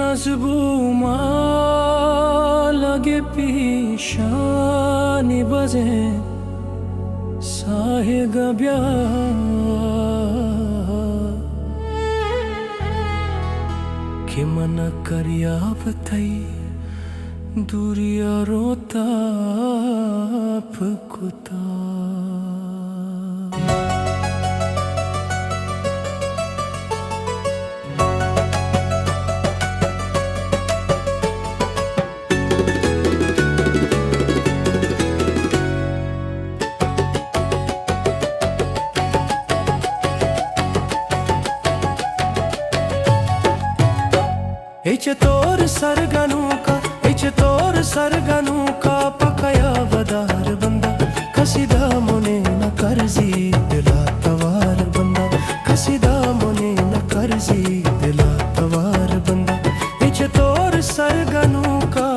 Nazbuma lage pishani baze sahe gabya कि मन करिया बथई दूरिया रोता फकुता तोर सरगनु का पकाया वदार बंदा कसीदा मुने न करजी दिला तवार बंदा कसीदा मुने न करजी दिला तवार बंदा तोर सरगनु का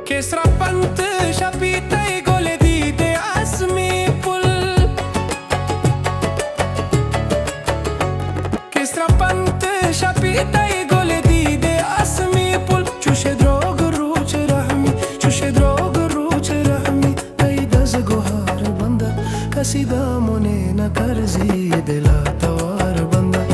केसरा पंत शपीते गोले दी दे आसमी पुल केसरा पंत शपीते गोले दी दे आसमी पुल चुशे द्रोग रूच रहमी तई दज गुहार बंदा कसीदा मुने न करजी दिला तवार बंदा